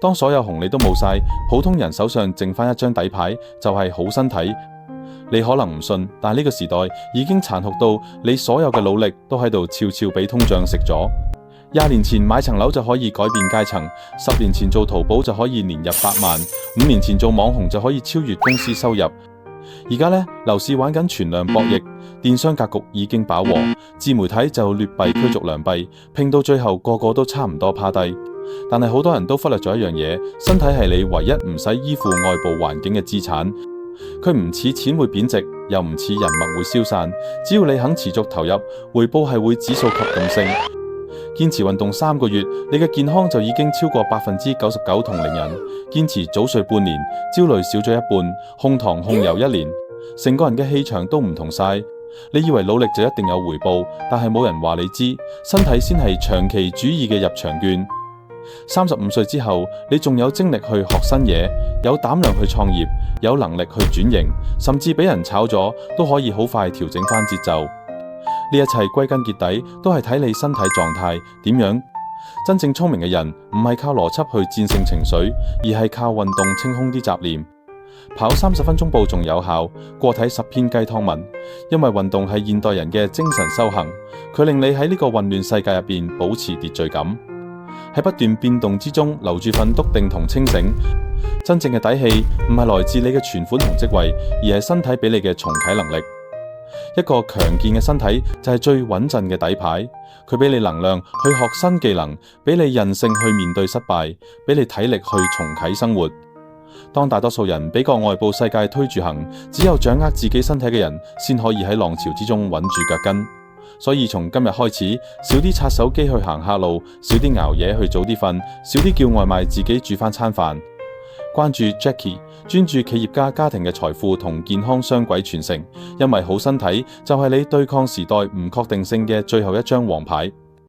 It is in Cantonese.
當所有紅利都冇晒，普通人手上剩翻一張底牌，就係好身體。你可能唔信，但呢個時代已經殘酷到你所有嘅努力都喺度悄悄俾通脹食咗。20年前買層樓就可以改變階層，10年前做淘寶就可以年入8萬，5年前做網紅就可以超越公司收入。而家呢，樓市玩緊存量博弈，電商格局已經飽和，自媒體就劣幣驅逐良幣，拼到最後個個都差唔多趴低。但係好多人都忽略咗一樣嘢，身體係你唯一唔使依附外部環境嘅資產。佢唔似錢會貶值，又唔似人脈會消散。只要你肯持續投入，回報係會指數級咁升。堅持運動3個月，你嘅健康就已經超過99%同齡人。堅持早睡半年，焦慮少咗一半，控糖控油1年，成個人嘅氣場都唔同晒。你以為努力就一定有回報，但係冇人話你知，身體先係長期主義嘅入場券。35歲之後，你仲有精力去學新嘢，有膽量去創業，有能力去轉型，甚至俾人炒咗都可以好快調整翻節奏。呢一切歸根結底都係睇你身體狀態點樣。真正聰明嘅人唔係靠邏輯去戰勝情緒，而係靠運動清空啲雜念。跑30分鐘步仲有效過睇10篇雞湯文，因為運動係現代人嘅精神修行，佢令你喺呢個混亂世界入邊保持秩序感。喺不斷變動之中留住份篤定同清醒。真正嘅底氣唔係來自你嘅存款同職位，而係身體俾你嘅重啟能力。一個強健嘅身體就係最穩陣嘅底牌，佢俾你能量去學新技能，俾你韌性去面對失敗，俾你體力去重啟生活。當大多數人俾個外部世界推住行，只有掌握自己身體嘅人先可以喺浪潮之中穩住腳跟。所以從今日開始，少啲刷手機去行下路，少啲熬夜去早啲瞓，少啲叫外賣，自己煮翻餐飯。關注 Jackie， 專注企業家家庭嘅財富同健康雙軌傳承，因為好身體就係你對抗時代唔確定性嘅最後一張王牌。